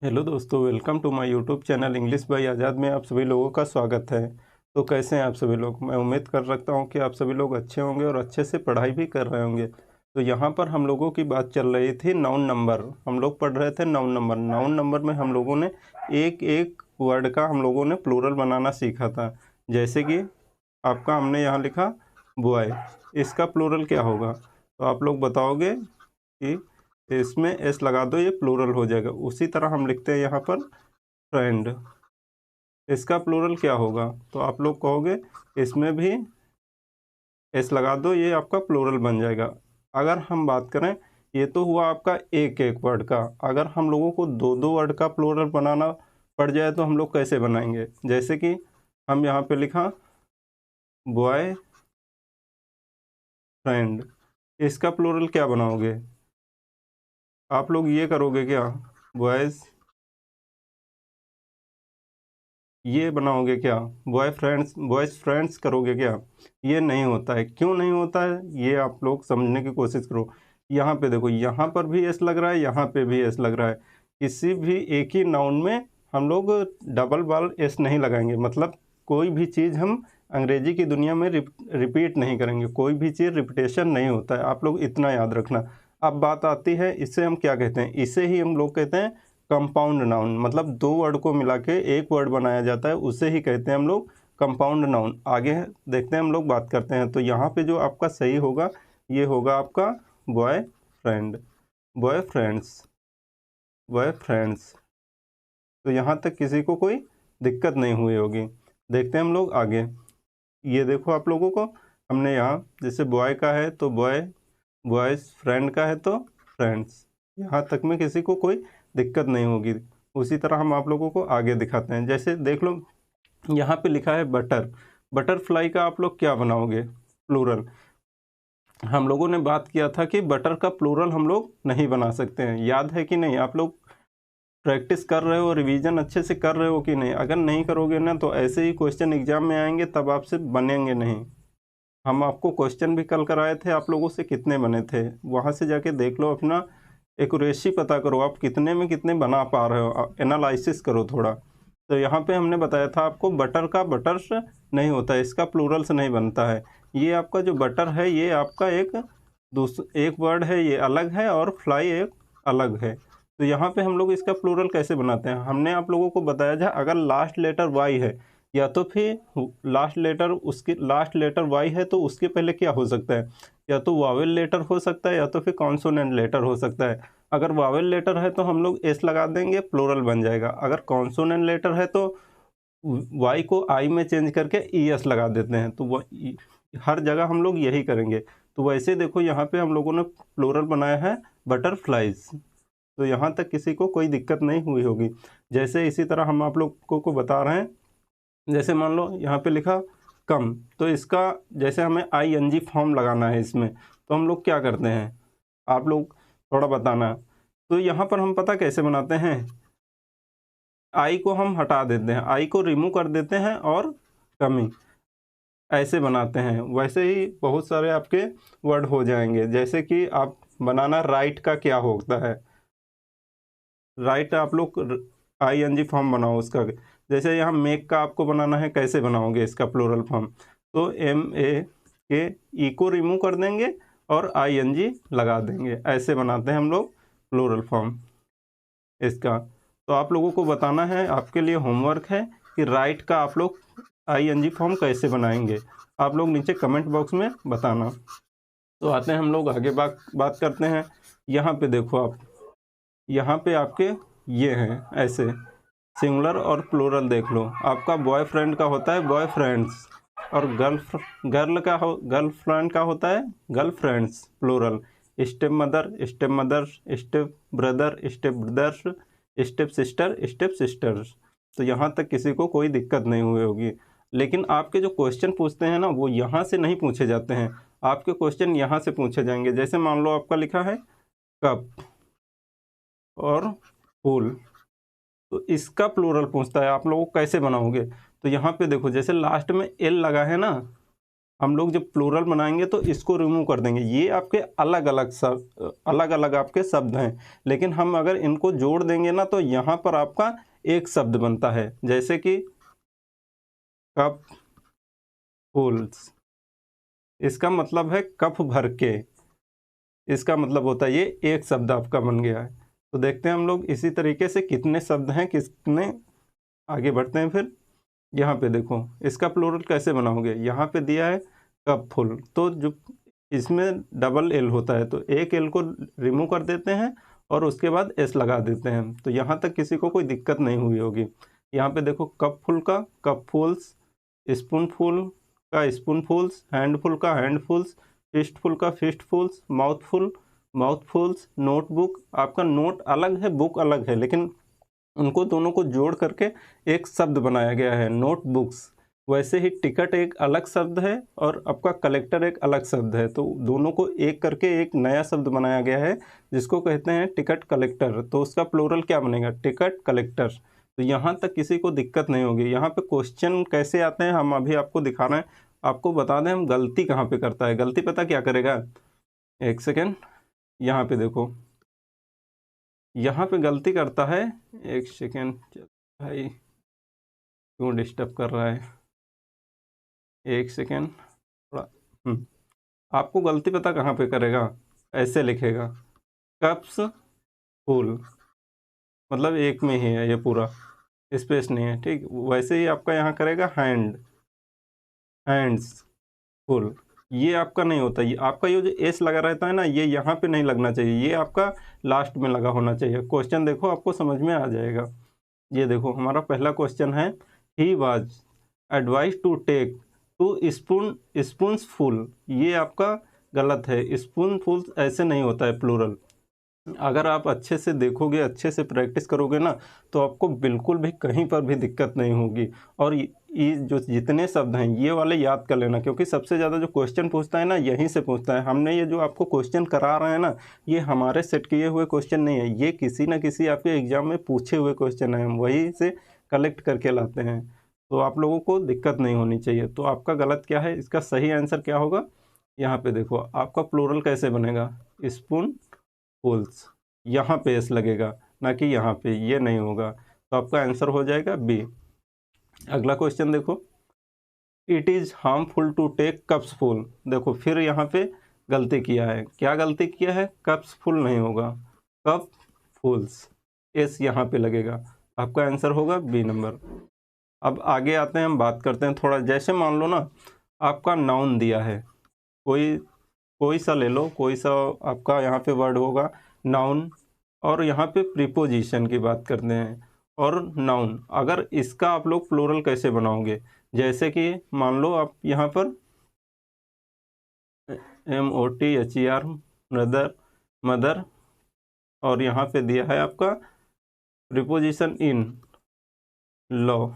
Hello दोस्तों, welcome to my YouTube channel English by Azad में आप सभी लोगों का स्वागत है। तो कैसे हैं आप सभी लोग? मैं उम्मीद कर रखता हूं कि आप सभी लोग अच्छे होंगे और अच्छे से पढ़ाई भी कर रहे होंगे। तो यहां पर हम लोगों की बात चल रही थी नाउन नंबर। हम लोग पढ़ रहे थे नाउन नंबर। नाउन नंबर में हम लोगों ने एक एक वर्ड का हम लोगों ने प्लूरल बनाना सीखा था। जैसे कि आपका हमने यहाँ लिखा बॉय, इसका प्लूरल क्या होगा? तो आप लोग बताओगे कि इसमें एस लगा दो, ये प्लूरल हो जाएगा। उसी तरह हम लिखते हैं यहाँ पर फ्रेंड, इसका प्लूरल क्या होगा? तो आप लोग कहोगे इसमें भी एस लगा दो, ये आपका प्लूरल बन जाएगा। अगर हम बात करें, ये तो हुआ आपका एक एक वर्ड का। अगर हम लोगों को दो दो वर्ड का प्लूरल बनाना पड़ जाए तो हम लोग कैसे बनाएंगे? जैसे कि हम यहाँ पे लिखा बॉय फ्रेंड, इसका प्लूरल क्या बनाओगे? आप लोग ये करोगे क्या, बॉयज़, ये बनाओगे क्या, बॉयज़ फ्रेंड्स करोगे क्या? ये नहीं होता है। क्यों नहीं होता है, ये आप लोग समझने की कोशिश करो। यहाँ पे देखो, यहाँ पर भी एस लग रहा है, यहाँ पे भी एस लग रहा है। किसी भी एक ही नाउन में हम लोग डबल बार एस नहीं लगाएंगे। मतलब कोई भी चीज़ हम अंग्रेजी की दुनिया में रिपीट नहीं करेंगे। कोई भी चीज़ रिपीटेशन नहीं होता है, आप लोग इतना याद रखना। अब बात आती है, इसे हम क्या कहते हैं? इसे ही हम लोग कहते हैं कंपाउंड नाउन। मतलब दो वर्ड को मिला के एक वर्ड बनाया जाता है, उसे ही कहते हैं हम लोग कंपाउंड नाउन। आगे देखते हैं, हम लोग बात करते हैं। तो यहाँ पे जो आपका सही होगा, ये होगा आपका boy friend, boy friends, boy friends. तो यहाँ तक किसी को कोई दिक्कत नहीं हुई होगी। देखते हैं हम लोग आगे। ये देखो आप लोगों को, हमने यहाँ जैसे बॉय का है तो बॉय, बॉयज़ फ्रेंड का है तो फ्रेंड्स। यहाँ तक में किसी को कोई दिक्कत नहीं होगी। उसी तरह हम आप लोगों को आगे दिखाते हैं। जैसे देख लो, यहाँ पे लिखा है बटर। बटरफ्लाई का आप लोग क्या बनाओगे प्लूरल? हम लोगों ने बात किया था कि बटर का प्लूरल हम लोग नहीं बना सकते हैं। याद है कि नहीं? आप लोग प्रैक्टिस कर रहे हो, रिवीजन अच्छे से कर रहे हो कि नहीं? अगर नहीं करोगे ना तो ऐसे ही क्वेश्चन एग्जाम में आएंगे, तब आपसे बनेंगे नहीं। हम आपको क्वेश्चन भी कल कराए थे, आप लोगों से कितने बने थे वहाँ से जाके देख लो, अपना एक्यूरेसी पता करो, आप कितने में कितने बना पा रहे हो, एनालिसिस करो थोड़ा। तो यहाँ पे हमने बताया था आपको, बटर का बटर्स नहीं होता है, इसका प्लूरल से नहीं बनता है। ये आपका जो बटर है, ये आपका एक वर्ड है, ये अलग है, और फ्लाई एक अलग है। तो यहाँ पे हम लोग इसका प्लूरल कैसे बनाते हैं? हमने आप लोगों को बताया था, अगर लास्ट लेटर वाई है या तो फिर लास्ट लेटर वाई है तो उसके पहले क्या हो सकता है? या तो वावेल लेटर हो सकता है या तो फिर कॉन्सोनेंट लेटर हो सकता है। अगर वावेल लेटर है तो हम लोग एस लगा देंगे, प्लूरल बन जाएगा। अगर कॉन्सोनेंट लेटर है तो वाई को आई में चेंज करके ई एस लगा देते हैं। तो हर जगह हम लोग यही करेंगे। तो वैसे देखो, यहाँ पे हम लोगों ने प्लूरल बनाया है बटरफ्लाइज। तो यहाँ तक किसी को कोई दिक्कत नहीं हुई होगी। जैसे इसी तरह हम आप लोगों को बता रहे हैं, जैसे मान लो यहाँ पे लिखा कम, तो इसका जैसे हमें आई एन जी फॉर्म लगाना है इसमें, तो हम लोग क्या करते हैं? आप लोग थोड़ा बताना। तो यहाँ पर हम पता कैसे बनाते हैं? आई को हम हटा देते हैं, आई को रिमूव कर देते हैं और कमी ऐसे बनाते हैं। वैसे ही बहुत सारे आपके वर्ड हो जाएंगे। जैसे कि आप बनाना राइट का क्या होता है? राइट आप लोग आई एन जी फॉर्म बनाओ उसका। जैसे यहाँ मेक का आपको बनाना है, कैसे बनाओगे इसका प्लूरल फॉर्म? तो एम ए के ई को रिमूव कर देंगे और आई एन जी लगा देंगे, ऐसे बनाते हैं हम लोग प्लूरल फॉर्म इसका। तो आप लोगों को बताना है, आपके लिए होमवर्क है कि राइट का आप लोग आई एन जी फॉर्म कैसे बनाएंगे। आप लोग नीचे कमेंट बॉक्स में बताना। तो आते हैं हम लोग आगे बात करते हैं। यहाँ पे देखो आप, यहाँ पे आपके ये हैं ऐसे सिंगुलर और प्लूरल देख लो। आपका बॉयफ्रेंड का होता है बॉयफ्रेंड्स, और गर्लफ्रेंड का होता है girlfriends plural. Step mother, step mothers, step brother, step brothers, step sister, step sisters. तो यहाँ तक किसी को कोई दिक्कत नहीं हुई होगी। लेकिन आपके जो क्वेश्चन पूछते हैं ना, वो यहाँ से नहीं पूछे जाते हैं। आपके क्वेश्चन यहाँ से पूछे जाएंगे। जैसे मान लो आपका लिखा है कप और फूल, तो इसका प्लूरल पूछता है, आप लोग कैसे बनाओगे? तो यहाँ पे देखो, जैसे लास्ट में एल लगा है ना, हम लोग जब प्लूरल बनाएंगे तो इसको रिमूव कर देंगे। ये आपके अलग अलग आपके शब्द हैं, लेकिन हम अगर इनको जोड़ देंगे ना तो यहाँ पर आपका एक शब्द बनता है। जैसे कि कप फुल्स, इसका मतलब है कप भर के, इसका मतलब होता है ये एक शब्द आपका बन गया है। तो देखते हैं हम लोग इसी तरीके से कितने शब्द हैं, कितने, आगे बढ़ते हैं। फिर यहाँ पे देखो इसका प्लूरल कैसे बनाओगे। यहाँ पे दिया है कप फुल, तो जो इसमें डबल एल होता है तो एक एल को रिमूव कर देते हैं और उसके बाद एस लगा देते हैं। तो यहाँ तक किसी को कोई दिक्कत नहीं हुई होगी। यहाँ पे देखो कप फुल का कप फुल्स, स्पून फुल का स्पून फुल्स, हैंडफुल का हैंडफुल्स, फिस्टफुल का फिस्टफुल्स, माउथफुल्स, नोटबुक। आपका नोट अलग है, बुक अलग है, लेकिन उनको दोनों को जोड़ करके एक शब्द बनाया गया है, नोटबुक्स। वैसे ही टिकट एक अलग शब्द है और आपका कलेक्टर एक अलग शब्द है, तो दोनों को एक करके एक नया शब्द बनाया गया है जिसको कहते हैं टिकट कलेक्टर। तो उसका प्लूरल क्या बनेगा, टिकट कलेक्टर। तो यहाँ तक किसी को दिक्कत नहीं होगी। यहाँ पे क्वेश्चन कैसे आते हैं हम अभी आपको दिखा रहे हैं। आपको बता दें हम गलती कहाँ पे करता है। गलती पता क्या करेगा, एक सेकेंड, यहाँ पे देखो, यहाँ पे गलती करता है, एक सेकेंड भाई क्यों डिस्टर्ब कर रहा है, एक सेकेंड थोड़ा। आपको गलती पता कहाँ पे करेगा, ऐसे लिखेगा कप्स फुल, मतलब एक में ही है ये पूरा, स्पेस नहीं है, ठीक। वैसे ही आपका यहाँ करेगा हैंड्स फुल, ये आपका नहीं होता। ये आपका ये जो एस लगा रहता है ना, ये यहाँ पे नहीं लगना चाहिए, ये आपका लास्ट में लगा होना चाहिए। क्वेश्चन देखो आपको समझ में आ जाएगा। ये देखो हमारा पहला क्वेश्चन है, he was advise to take 2 spoons full. ये आपका गलत है, स्पून फुल ऐसे नहीं होता है प्लूरल। अगर आप अच्छे से देखोगे, अच्छे से प्रैक्टिस करोगे ना, तो आपको बिल्कुल भी कहीं पर भी दिक्कत नहीं होगी। और ये जो जितने शब्द हैं ये वाले याद कर लेना, क्योंकि सबसे ज़्यादा जो क्वेश्चन पूछता है ना यहीं से पूछता है। हमने ये जो आपको क्वेश्चन करा रहे हैं ना, ये हमारे सेट किए हुए क्वेश्चन नहीं है, ये किसी न किसी आपके एग्जाम में पूछे हुए क्वेश्चन हैं, हम वहीं से कलेक्ट करके लाते हैं। तो आप लोगों को दिक्कत नहीं होनी चाहिए। तो आपका गलत क्या है, इसका सही आंसर क्या होगा, यहाँ पे देखो आपका प्लूरल कैसे बनेगा, स्पून फुल्स, यहाँ पे एस लगेगा, ना कि यहाँ पे, ये नहीं होगा। तो आपका आंसर हो जाएगा बी। अगला क्वेश्चन देखो, it is harmful to take cups full. देखो फिर यहाँ पे गलती किया है, क्या गलती किया है, कप्स फुल नहीं होगा, कप फुल्स, एस यहाँ पे लगेगा। आपका आंसर होगा बी नंबर। अब आगे आते हैं, हम बात करते हैं थोड़ा, जैसे मान लो ना आपका नाउन दिया है, कोई सा ले लो, कोई सा आपका यहाँ पे वर्ड होगा नाउन, और यहाँ पे प्रीपोजिशन की बात करते हैं। और नाउन अगर इसका आप लोग प्लूरल कैसे बनाओगे, जैसे कि मान लो आप यहाँ पर MOTHER मदर, और यहाँ पे दिया है आपका प्रीपोजिशन इन लो,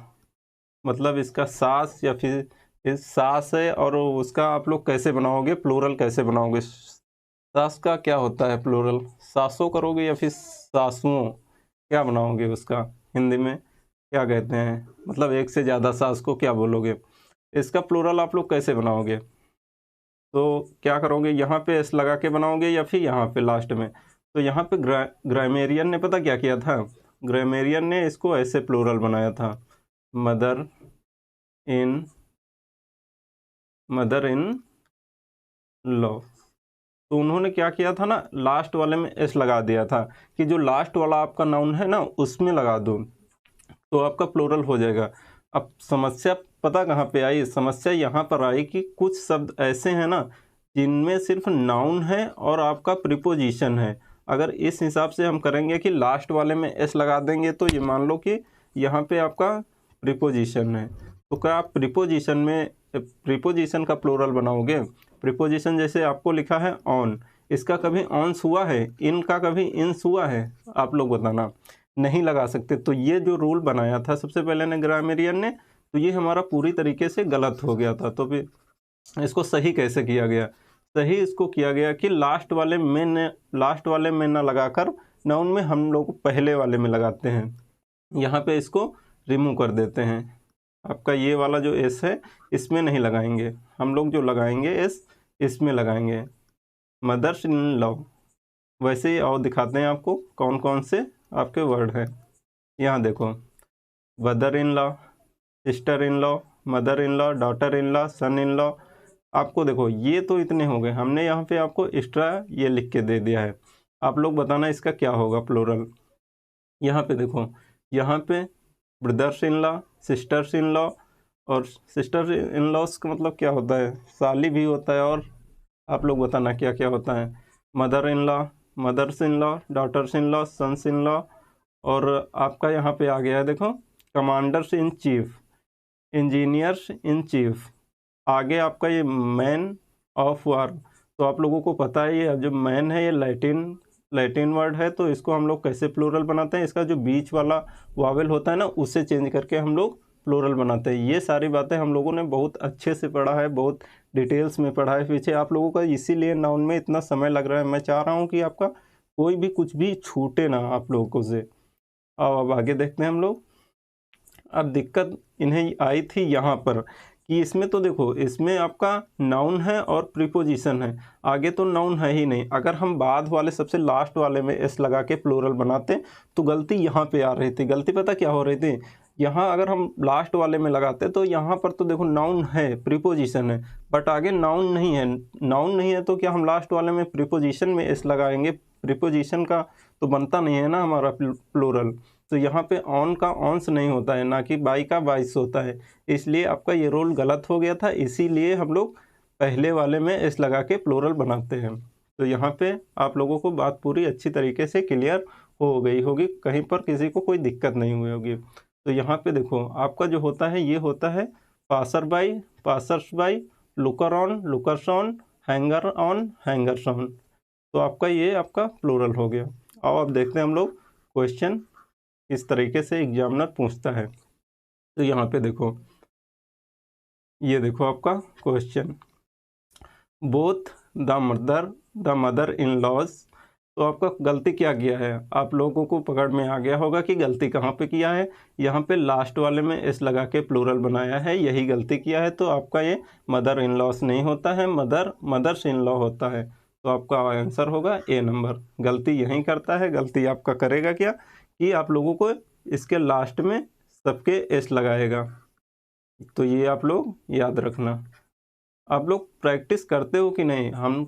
मतलब इसका सास या फिर इस सास है, और उसका आप लोग कैसे बनाओगे, प्लूरल कैसे बनाओगे। सास का क्या होता है प्लूरल, सासों करोगे या फिर सासुओं, क्या बनाओगे उसका, हिंदी में क्या कहते हैं, मतलब एक से ज़्यादा सास को क्या बोलोगे, इसका प्लूरल आप लोग कैसे बनाओगे। तो क्या करोगे, यहाँ पे एस लगा के बनाओगे या फिर यहाँ पे लास्ट में। तो यहाँ पे ग्रामेरियन ने पता क्या किया था, ग्रामेरियन ने इसको ऐसे प्लूरल बनाया था, मदर इन लॉ। तो उन्होंने क्या किया था ना, लास्ट वाले में एस लगा दिया था कि जो लास्ट वाला आपका नाउन है ना उसमें लगा दो, तो आपका प्लूरल हो जाएगा। अब समस्या पता कहाँ पे आई, समस्या यहाँ पर आई कि कुछ शब्द ऐसे हैं ना जिनमें सिर्फ नाउन है और आपका प्रीपोजिशन है। अगर इस हिसाब से हम करेंगे कि लास्ट वाले में एस लगा देंगे, तो ये मान लो कि यहाँ पे आपका प्रीपोजिशन है, तो क्या आप प्रीपोजिशन का प्लूरल बनाओगे। प्रीपोजिशन जैसे आपको लिखा है ऑन, इसका कभी ऑन्स हुआ है, इन का कभी इंस हुआ है, आप लोग बताना, नहीं लगा सकते। तो ये जो रूल बनाया था सबसे पहले ने ग्रामेरियन ने, तो ये हमारा पूरी तरीके से गलत हो गया था। तो फिर इसको सही कैसे किया गया, सही इसको किया गया कि लास्ट वाले में ना लगाकर नाउन में हम लोग पहले वाले में लगाते हैं, यहाँ पे इसको रिमूव कर देते हैं। आपका ये वाला जो एस है इसमें नहीं लगाएंगे, हम लोग जो लगाएंगे एस इसमें लगाएंगे, मदर्स इन लॉ। वैसे ही और दिखाते हैं आपको कौन कौन से आपके वर्ड हैं। यहाँ देखो, brother in law, sister in law, mother in law, daughter in law, son in law. आपको देखो ये तो इतने हो गए, हमने यहाँ पे आपको एक्स्ट्रा ये लिख के दे दिया है, आप लोग बताना इसका क्या होगा प्लूरल। यहाँ पे देखो, यहाँ पे brothers in law, sisters in law, और सिस्टर इन लॉस का मतलब क्या होता है, साली भी होता है, और आप लोग बताना क्या क्या होता है। Mother in law, mothers in law, daughters in law, sons in law, और आपका यहाँ पे आ गया है देखो, commanders in chief, engineers in chief. आगे आपका ये मैन ऑफ वार, तो आप लोगों को पता है ये जो मैन है ये लैटिन वर्ड है, तो इसको हम लोग कैसे प्लूरल बनाते हैं, इसका जो बीच वाला वावेल होता है ना उसे चेंज करके हम लोग प्लूरल बनाते हैं। ये सारी बातें हम लोगों ने बहुत अच्छे से पढ़ा है, बहुत डिटेल्स में पढ़ा है पीछे आप लोगों का, इसीलिए नाउन में इतना समय लग रहा है। मैं चाह रहा हूँ कि आपका कोई भी कुछ भी छूटे ना आप लोगों से। अब आगे देखते हैं हम लोग। अब दिक्कत इन्हें आई थी यहाँ पर कि इसमें तो देखो, इसमें आपका नाउन है और प्रीपोजिशन है, आगे तो नाउन है ही नहीं। अगर हम बाद वाले सबसे लास्ट वाले में एस लगा के प्लूरल बनाते तो गलती यहाँ पे आ रही थी। गलती पता क्या हो रही थी, यहाँ अगर हम लास्ट वाले में लगाते तो यहाँ पर तो देखो नाउन है, प्रीपोजिशन है, बट आगे नाउन नहीं है। नाउन नहीं है तो क्या हम लास्ट वाले में प्रीपोजिशन में एस लगाएंगे, प्रीपोजिशन का तो बनता नहीं है ना हमारा प्लूरल। तो यहाँ पे ऑन का ऑन्स नहीं होता है, ना कि बाई का बाइस होता है, इसलिए आपका ये रोल गलत हो गया था। इसीलिए हम लोग पहले वाले में एस लगा के प्लूरल बनाते हैं। तो यहाँ पे आप लोगों को बात पूरी अच्छी तरीके से क्लियर हो गई होगी, कहीं पर किसी को कोई दिक्कत नहीं हुई होगी। तो यहाँ पे देखो आपका जो होता है ये होता है passer by, passers by, looker on, lookers on, hanger on, hangers on. तो आपका ये आपका प्लूरल हो गया। अब देखते हैं हम लोग क्वेश्चन किस तरीके से एग्जामिनर पूछता है। तो यहाँ पे देखो, ये देखो आपका question, both the mother in laws. तो आपका गलती क्या किया है, आप लोगों को पकड़ में आ गया होगा कि गलती कहाँ पे किया है। यहाँ पे लास्ट वाले में एस लगा के प्लूरल बनाया है, यही गलती किया है। तो आपका ये मदर इन लॉस नहीं होता है, मदर्स इन लॉ होता है। तो आपका आंसर होगा ए नंबर। गलती यहीं करता है, गलती आपका करेगा क्या कि आप लोगों को इसके लास्ट में सबके एस लगाएगा। तो ये आप लोग याद रखना। आप लोग प्रैक्टिस करते हो कि नहीं, हम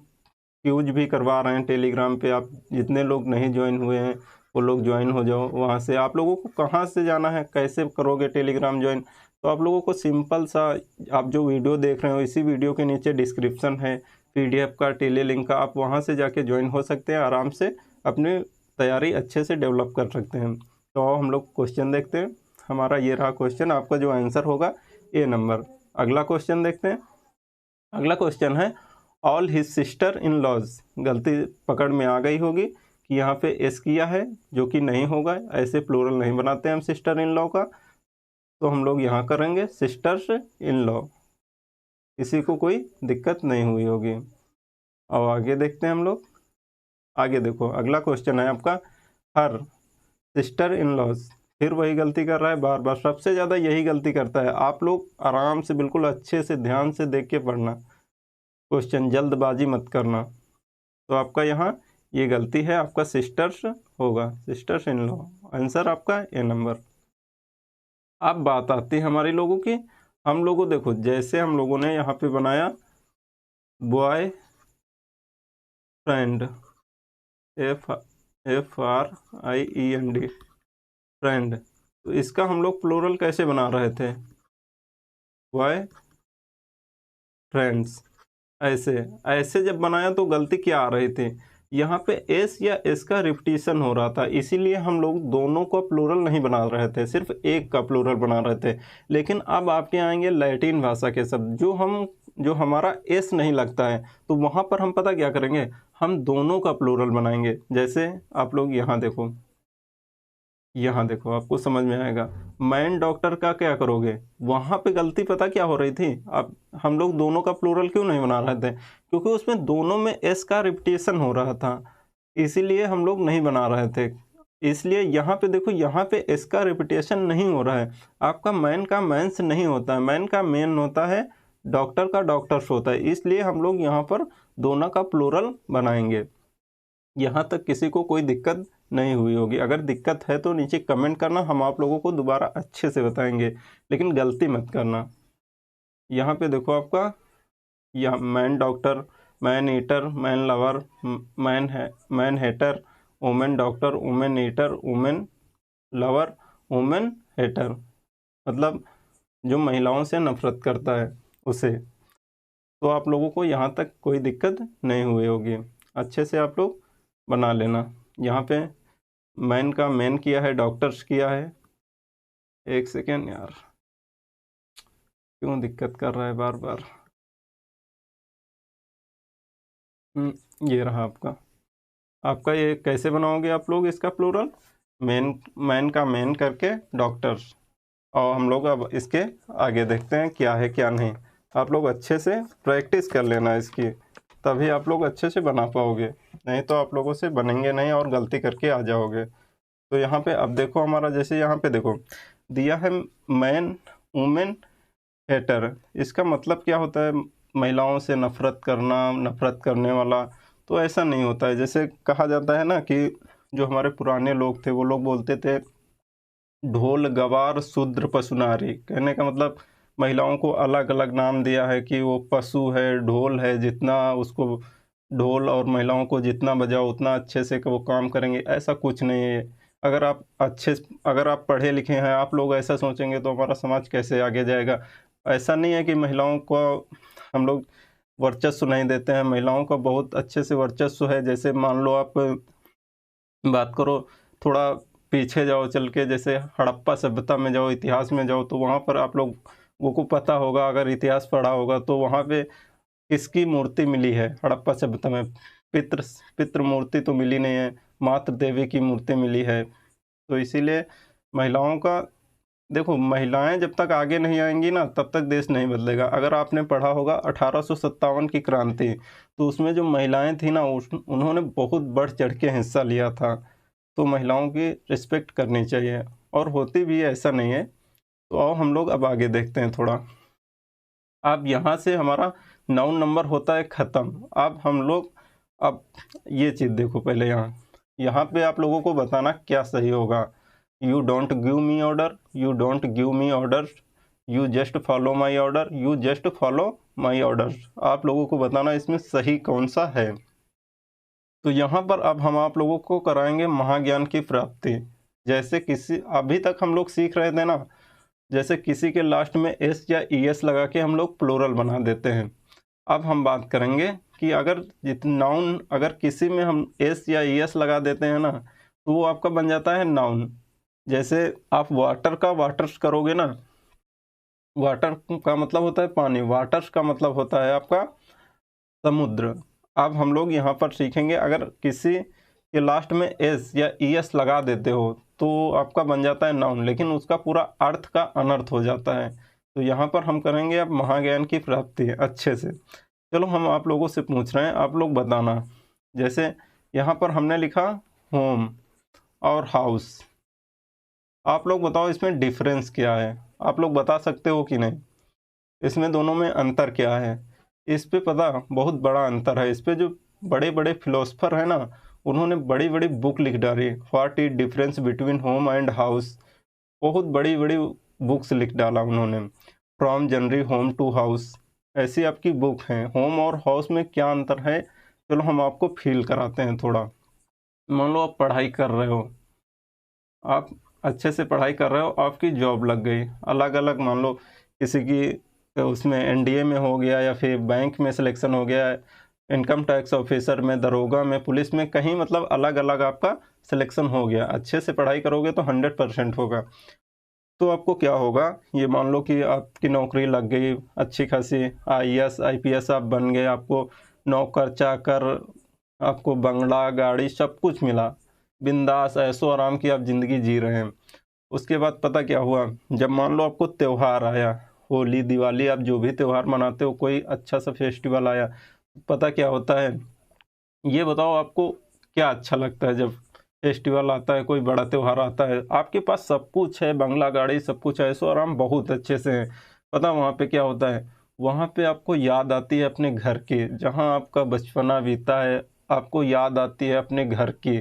क्यूज भी करवा रहे हैं टेलीग्राम पे, आप जितने लोग नहीं ज्वाइन हुए हैं वो लोग ज्वाइन हो जाओ। वहाँ से आप लोगों को कहाँ से जाना है, कैसे करोगे टेलीग्राम ज्वाइन, तो आप लोगों को सिंपल सा, आप जो वीडियो देख रहे हो इसी वीडियो के नीचे डिस्क्रिप्शन है PDF का, टेली लिंक का, आप वहाँ से जाके ज्वाइन हो सकते हैं, आराम से अपनी तैयारी अच्छे से डेवलप कर सकते हैं। तो हम लोग क्वेश्चन देखते हैं। हमारा ये रहा क्वेश्चन, आपका जो आंसर होगा ए नंबर। अगला क्वेश्चन देखते हैं। अगला क्वेश्चन है all his sister in laws. गलती पकड़ में आ गई होगी कि यहाँ पे एस किया है, जो कि नहीं होगा, ऐसे प्लूरल नहीं बनाते हम सिस्टर इन लॉ का। तो हम लोग यहाँ करेंगे सिस्टर्स इन लॉ, किसी को कोई दिक्कत नहीं हुई होगी। और आगे देखते हैं हम लोग। आगे देखो, अगला क्वेश्चन है आपका हर सिस्टर इन लॉज। फिर वही गलती कर रहा है बार बार, सबसे ज़्यादा यही गलती करता है। आप लोग आराम से बिल्कुल अच्छे से ध्यान से देख के पढ़ना क्वेश्चन, जल्दबाजी मत करना। तो आपका यहाँ ये गलती है, आपका सिस्टर्स होगा, सिस्टर्स इन लॉ। आंसर आपका ए नंबर। अब बात आती है हमारे लोगों की। हम लोगों देखो, जैसे हम लोगों ने यहाँ पे बनाया बॉय फ्रेंड, FRIEND फ्रेंड, तो इसका हम लोग प्लूरल कैसे बना रहे थे, बॉय फ्रेंड्स। ऐसे ऐसे जब बनाया तो गलती क्या आ रही थी, यहाँ पे एस या एस का रिपीटिशन हो रहा था, इसीलिए हम लोग दोनों का प्लूरल नहीं बना रहे थे, सिर्फ एक का प्लूरल बना रहे थे। लेकिन अब आपके आएंगे लैटिन भाषा के शब्द, जो हमारा एस नहीं लगता है, तो वहाँ पर हम पता क्या करेंगे, हम दोनों का प्लूरल बनाएंगे। जैसे आप लोग यहाँ देखो, यहाँ देखो, आपको समझ में आएगा। मैन डॉक्टर का क्या करोगे, वहाँ पे गलती पता क्या हो रही थी, अब हम लोग दोनों का प्लूरल क्यों नहीं बना रहे थे, क्योंकि उसमें दोनों में एस का रिपीटेशन हो रहा था, इसीलिए हम लोग नहीं बना रहे थे। इसलिए यहाँ पे देखो, यहाँ पे इसका रिपीटेशन नहीं हो रहा है। आपका मैन का मैंस नहीं होता है, मैन का मेन होता है, डॉक्टर का डॉक्टर्स होता है। इसलिए हम लोग यहाँ पर दोनों का प्लूरल बनाएंगे। यहाँ तक किसी को कोई दिक्कत नहीं हुई होगी? अगर दिक्कत है तो नीचे कमेंट करना, हम आप लोगों को दोबारा अच्छे से बताएंगे, लेकिन गलती मत करना। यहाँ पे देखो आपका, यह man doctor, man eater, man lover, man hater, women doctor, women eater, women lover, women hater, मतलब जो महिलाओं से नफरत करता है उसे। तो आप लोगों को यहाँ तक कोई दिक्कत नहीं हुई होगी, अच्छे से आप लोग बना लेना। यहाँ पे मैन का मैन किया है, डॉक्टर्स किया है। एक सेकेंड यार, क्यों दिक्कत कर रहा है बार बार। ये रहा आपका ये कैसे बनाओगे आप लोग इसका प्लूरल? मैन का मैन करके डॉक्टर्स। और हम लोग अब इसके आगे देखते हैं क्या है क्या नहीं। आप लोग अच्छे से प्रैक्टिस कर लेना इसकी, तभी आप लोग अच्छे से बना पाओगे, नहीं तो आप लोगों से बनेंगे नहीं और गलती करके आ जाओगे। तो यहाँ पे अब देखो हमारा, जैसे यहाँ पे देखो दिया है मैन वुमेन हेटर, इसका मतलब क्या होता है? महिलाओं से नफरत करना, नफरत करने वाला। तो ऐसा नहीं होता है। जैसे कहा जाता है ना कि जो हमारे पुराने लोग थे वो लोग बोलते थे ढोल गवार शूद्र पशु नारी। कहने का मतलब महिलाओं को अलग अलग नाम दिया है कि वो पशु है, ढोल है, जितना उसको ढोल और महिलाओं को जितना बजाओ उतना अच्छे से वो काम करेंगे। ऐसा कुछ नहीं है। अगर आप पढ़े लिखे हैं, आप लोग ऐसा सोचेंगे तो हमारा समाज कैसे आगे जाएगा? ऐसा नहीं है कि महिलाओं को हम लोग वर्चस्व नहीं देते हैं, महिलाओं का बहुत अच्छे से वर्चस्व है। जैसे मान लो आप बात करो, थोड़ा पीछे जाओ चल के, जैसे हड़प्पा सभ्यता में जाओ, इतिहास में जाओ, तो वहाँ पर आप लोगों को पता होगा, अगर इतिहास पढ़ा होगा तो वहाँ पे किसकी मूर्ति मिली है हड़प्पा सभ्यता में? पितृ मूर्ति तो मिली नहीं है, मातृ देवी की मूर्ति मिली है। तो इसीलिए महिलाओं का देखो, महिलाएं जब तक आगे नहीं आएंगी ना तब तक देश नहीं बदलेगा। अगर आपने पढ़ा होगा 1857 की क्रांति, तो उसमें जो महिलाएं थी ना उन्होंने बहुत बढ़ चढ़ के हिस्सा लिया था। तो महिलाओं की रिस्पेक्ट करनी चाहिए, और होती भी है, ऐसा नहीं है। तो आओ हम लोग अब आगे देखते हैं थोड़ा। अब यहाँ से हमारा नाउन नंबर होता है ख़त्म। अब हम लोग अब ये चीज़ देखो पहले, यहाँ पे आप लोगों को बताना क्या सही होगा। You don't give me order, you don't give me order, you just follow my order, you just follow my order. आप लोगों को बताना इसमें सही कौन सा है। तो यहाँ पर अब हम आप लोगों को कराएंगे महाज्ञान की प्राप्ति। जैसे किसी अभी तक हम लोग सीख रहे थे ना, जैसे किसी के लास्ट में एस या ई एस लगा के हम लोग प्लूरल बना देते हैं। अब हम बात करेंगे कि अगर नाउन, अगर किसी में हम एस या ई एस लगा देते हैं ना, तो वो आपका बन जाता है नाउन। जैसे आप वाटर का वाटर्स करोगे ना, वाटर का मतलब होता है पानी, वाटर्स का मतलब होता है आपका समुद्र। अब हम लोग यहाँ पर सीखेंगे, अगर किसी के लास्ट में एस या ई एस लगा देते हो तो आपका बन जाता है नाउन, लेकिन उसका पूरा अर्थ का अनर्थ हो जाता है। तो यहाँ पर हम करेंगे अब महाज्ञान की प्राप्ति अच्छे से। चलो हम आप लोगों से पूछ रहे हैं, आप लोग बताना। जैसे यहाँ पर हमने लिखा होम और हाउस, आप लोग बताओ इसमें डिफरेंस क्या है? आप लोग बता सकते हो कि नहीं? इसमें दोनों में अंतर क्या है? इस पे पता बहुत बड़ा अंतर है। इस पे जो बड़े बड़े फिलोसफर हैं ना, उन्होंने बड़ी बड़ी बुक लिख डाली, what is difference between home and house. बहुत बड़ी बड़ी बुक्स लिख डाला उन्होंने, फ्रॉम जनरी होम टू हाउस। ऐसी आपकी बुक है। होम और हाउस में क्या अंतर है, चलो हम आपको फील कराते हैं थोड़ा। मान लो आप पढ़ाई कर रहे हो, आप अच्छे से पढ़ाई कर रहे हो, आपकी जॉब लग गई। अलग अलग मान लो किसी की उसमें एनडीए में हो गया, या फिर बैंक में सिलेक्शन हो गया, इनकम टैक्स ऑफिसर में, दरोगा में, पुलिस में, कहीं मतलब अलग अलग आपका सिलेक्शन हो गया। अच्छे से पढ़ाई करोगे तो 100% होगा। तो आपको क्या होगा, ये मान लो कि आपकी नौकरी लग गई अच्छी खासी, आईएएस आईपीएस आप बन गए, आपको नौकर चाकर, आपको बंगला गाड़ी सब कुछ मिला, बिंदास ऐशो आराम की आप ज़िंदगी जी रहे हैं। उसके बाद पता क्या हुआ, जब मान लो आपको त्यौहार आया, होली दिवाली, आप जो भी त्यौहार मनाते हो, कोई अच्छा सा फेस्टिवल आया, पता क्या होता है, ये बताओ आपको क्या अच्छा लगता है जब फेस्टिवल आता है, कोई बड़ा त्यौहार आता है, आपके पास सब कुछ है, बंगला गाड़ी सब कुछ है, ऐशो आराम बहुत अच्छे से है। पता वहाँ पे क्या होता है, वहाँ पे आपको याद आती है अपने घर की, जहाँ आपका बचपना बीता है, आपको याद आती है अपने घर की,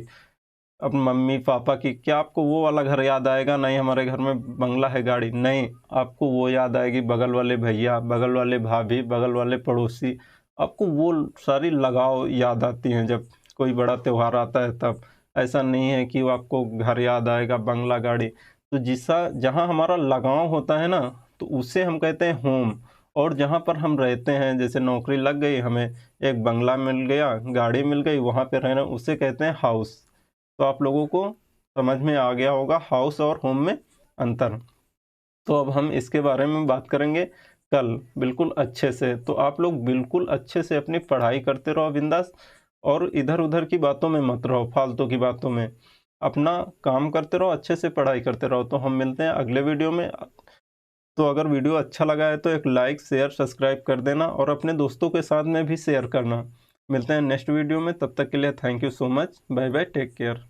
अपने मम्मी पापा की। क्या आपको वो वाला घर याद आएगा? नहीं हमारे घर में बंगला है, गाड़ी नहीं, आपको वो याद आएगी, बगल वाले भैया, बगल वाले भाभी, बगल वाले पड़ोसी, आपको वो सारी लगाव याद आती हैं जब कोई बड़ा त्यौहार आता है तब। ऐसा नहीं है कि वो आपको घर याद आएगा, बंगला गाड़ी। तो जिसा जहाँ हमारा लगाव होता है ना, तो उसे हम कहते हैं होम। और जहाँ पर हम रहते हैं, जैसे नौकरी लग गई, हमें एक बंगला मिल गया, गाड़ी मिल गई, वहाँ पे रहना, उसे कहते हैं हाउस। तो आप लोगों को समझ में आ गया होगा हाउस और होम में अंतर। तो अब हम इसके बारे में बात करेंगे कल बिल्कुल अच्छे से। तो आप लोग बिल्कुल अच्छे से अपनी पढ़ाई करते रहो बिंदास, और इधर उधर की बातों में मत रहो, फालतू की बातों में। अपना काम करते रहो, अच्छे से पढ़ाई करते रहो। तो हम मिलते हैं अगले वीडियो में। तो अगर वीडियो अच्छा लगा है तो एक लाइक शेयर सब्सक्राइब कर देना, और अपने दोस्तों के साथ में भी शेयर करना। मिलते हैं नेक्स्ट वीडियो में, तब तक के लिए thank you so much, bye bye, take care.